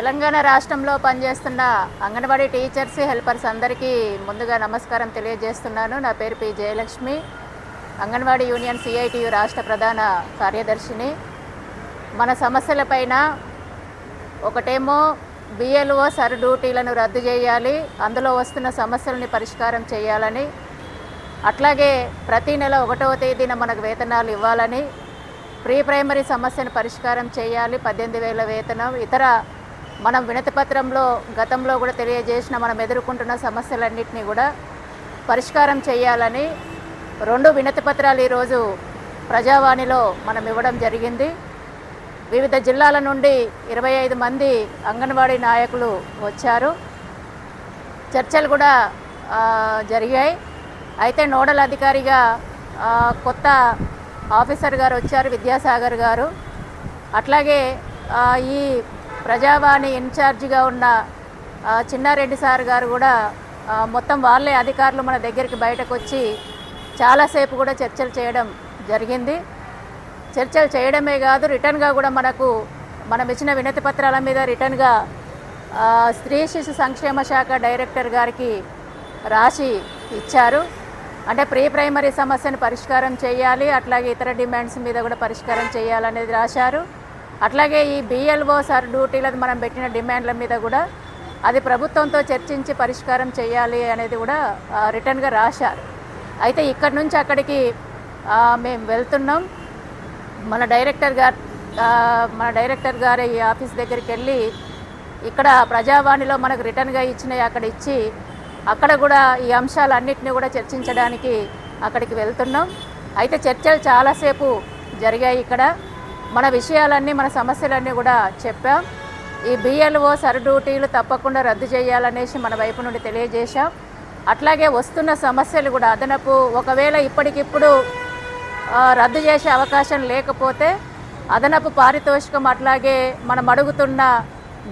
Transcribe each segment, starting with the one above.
తెలంగాణ రాష్ట్రంలో పనిచేస్తున్న anganwadi teachers helpers అందరికీ ముందుగా నమస్కారం తెలియజేస్తున్నాను. నా పేరు P Jayalakshmi, anganwadi union CITU రాష్ట్ర ప్రధాన కార్యదర్శిని. మన సమస్యలపైన ఒకటేమో బిఎల్ఓ సర్ డ్యూటీలను రద్దు చేయాలి, అందులో వస్తున్న సమస్యలని పరిష్కారం చేయాలని, అట్లాగే ప్రతి నెల 1వ తేదీన మనకు వేతనాలు ఇవ్వాలని, ప్రీ ప్రైమరీ సమస్యను పరిష్కారం చేయాలి, 18,000 వేతనం, ఇతర మనం వినతిపత్రంలో గతంలో కూడా తెలియజేసిన మనం ఎదుర్కొంటున్న సమస్యలన్నింటినీ కూడా పరిష్కారం చేయాలని 2 వినతిపత్రాలు ఈరోజు ప్రజావాణిలో మనం ఇవ్వడం జరిగింది. వివిధ జిల్లాల నుండి 25 మంది అంగన్వాడీ నాయకులు వచ్చారు. చర్చలు కూడా జరిగాయి. అయితే నోడల్ అధికారిగా కొత్త ఆఫీసర్ గారు వచ్చారు, విద్యాసాగర్ గారు. అట్లాగే ఈ ప్రజావాణి ఇన్ఛార్జిగా ఉన్న చిన్నారెడ్డి సార్ గారు కూడా మొత్తం వాళ్ళే అధికారులు మన దగ్గరికి బయటకు వచ్చి చాలాసేపు కూడా చర్చలు చేయడం జరిగింది. చర్చలు చేయడమే కాదు, రిటర్న్గా కూడా మనం ఇచ్చిన వినతి పత్రాల మీద రిటర్న్గా స్త్రీ శిశు సంక్షేమ శాఖ డైరెక్టర్ గారికి రాసి ఇచ్చారు. అంటే ప్రీ ప్రైమరీ సమస్యను పరిష్కారం చేయాలి, అట్లాగే ఇతర డిమాండ్స్ మీద కూడా పరిష్కారం చేయాలనేది రాశారు. అట్లాగే ఈ బిఎల్ఓ సర్ డ్యూటీలకు మనం పెట్టిన డిమాండ్ల మీద కూడా అది ప్రభుత్వంతో చర్చించి పరిష్కారం చేయాలి అనేది కూడా రిటర్న్గా రాశారు. అయితే ఇక్కడి నుంచి అక్కడికి మేము వెళ్తున్నాం. మన డైరెక్టర్ గారు ఈ ఆఫీస్ దగ్గరికి వెళ్ళి ఇక్కడ ప్రజావాణిలో మనకు రిటర్న్గా ఇచ్చినవి అక్కడ ఇచ్చి అక్కడ కూడా ఈ అంశాలన్నింటినీ కూడా చర్చించడానికి అక్కడికి వెళ్తున్నాం. అయితే చర్చలు చాలాసేపు జరిగాయి. ఇక్కడ మన విషయాలన్నీ, మన సమస్యలన్నీ కూడా చెప్పాం. ఈ బిఎల్ఓ సర్ డ్యూటీలు తప్పకుండా రద్దు చేయాలనేసి మన వైపు నుండి తెలియజేశాం. అట్లాగే వస్తున్న సమస్యలు కూడా అదనపు ఒకవేళ ఇప్పటికిప్పుడు రద్దు చేసే అవకాశం లేకపోతే అదనపు పారితోషికం, అట్లాగే మనం అడుగుతున్న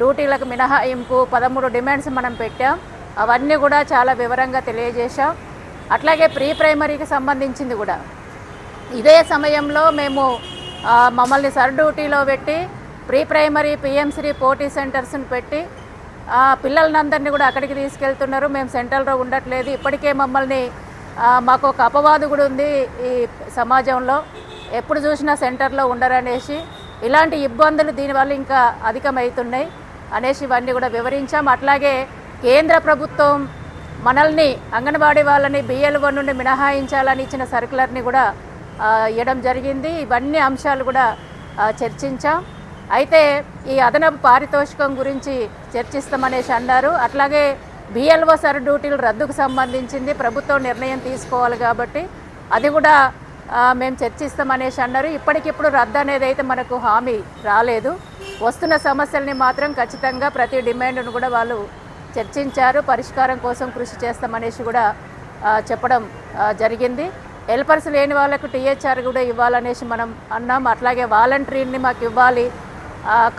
డ్యూటీలకు మినహాయింపు 13 డిమాండ్స్ మనం పెట్టాం. అవన్నీ కూడా చాలా వివరంగా తెలియజేశాం. అట్లాగే ప్రీ ప్రైమరీకి సంబంధించింది కూడా ఇదే సమయంలో మేము మమ్మల్ని సర్ డ్యూటీలో పెట్టి ప్రీ ప్రైమరీ పిఎంశ్రీ పోటీ సెంటర్స్ని పెట్టి పిల్లలందరినీ కూడా అక్కడికి తీసుకెళ్తున్నారు. మేము సెంటర్లో ఉండట్లేదు. ఇప్పటికే మమ్మల్ని మాకు ఒక అపవాదు కూడా ఉంది ఈ సమాజంలో, ఎప్పుడు చూసినా సెంటర్లో ఉండరనేసి. ఇలాంటి ఇబ్బందులు దీనివల్ల ఇంకా అధికమవుతున్నాయి అనేసి ఇవన్నీ కూడా వివరించాం. అట్లాగే కేంద్ర ప్రభుత్వం మనల్ని అంగన్వాడీ వాళ్ళని బిఎల్ఓ నుండి మినహాయించాలని ఇచ్చిన సర్కులర్ని కూడా ఇవ్వడం జరిగింది. ఇవన్నీ అంశాలు కూడా చర్చించాం. అయితే ఈ అదనపు పారితోషికం గురించి చర్చిస్తామనేసి అన్నారు. అట్లాగే బిఎల్ఓ సర్ డ్యూటీలు రద్దుకు సంబంధించింది ప్రభుత్వం నిర్ణయం తీసుకోవాలి కాబట్టి అది కూడా మేము చర్చిస్తామనేసి అన్నారు. ఇప్పటికిప్పుడు రద్దు అనేది అయితే మనకు హామీ రాలేదు. వస్తున్న సమస్యల్ని మాత్రం ఖచ్చితంగా ప్రతి డిమాండ్ను కూడా వాళ్ళు చర్చించారు. పరిష్కారం కోసం కృషి చేస్తామనేసి కూడా చెప్పడం జరిగింది. హెల్పర్స్ లేని వాళ్ళకు టీహెచ్ఆర్ కూడా ఇవ్వాలనేసి మనం అన్నాం. అట్లాగే వాలంటీర్ని మాకు ఇవ్వాలి,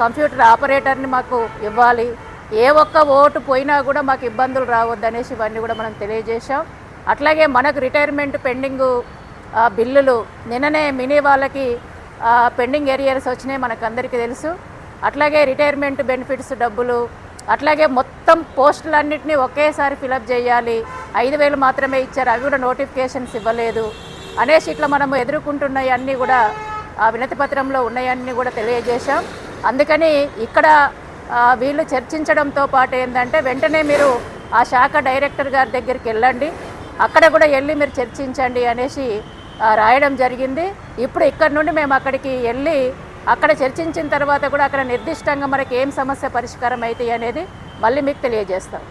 కంప్యూటర్ ఆపరేటర్ని మాకు ఇవ్వాలి, ఏ ఒక్క ఓటు పోయినా కూడా మాకు ఇబ్బందులు రావద్దనేసి ఇవన్నీ కూడా మనం తెలియజేశాం. అట్లాగే మనకు రిటైర్మెంట్ పెండింగ్ బిల్లులు నిన్ననే మినీ వాళ్ళకి పెండింగ్ ఏరియర్స్ వచ్చినాయి, మనకు అందరికీ తెలుసు. అట్లాగే రిటైర్మెంట్ బెనిఫిట్స్ డబ్బులు, అట్లాగే మొత్తం పోస్టులన్నింటినీ ఒకేసారి ఫిలప్ చేయాలి, 5,000 మాత్రమే ఇచ్చారు, అవి కూడా నోటిఫికేషన్స్ ఇవ్వలేదు అనేసి ఇట్లా మనము ఎదుర్కొంటున్నవన్నీ కూడా వినతి పత్రంలో ఉన్నాయన్నీ కూడా తెలియజేశాం. అందుకని ఇక్కడ వీళ్ళు చర్చించడంతో పాటు ఏంటంటే వెంటనే మీరు ఆ శాఖ డైరెక్టర్ గారి దగ్గరికి వెళ్ళండి, అక్కడ కూడా వెళ్ళి మీరు చర్చించండి అనేసి రాయడం జరిగింది. ఇప్పుడు ఇక్కడ నుండి మేము అక్కడికి వెళ్ళి అక్కడ చర్చించిన తర్వాత కూడా అక్కడ నిర్దిష్టంగా మనకి ఏం సమస్య పరిష్కారం అవుతాయి అనేది మళ్ళీ మీకు తెలియజేస్తాం.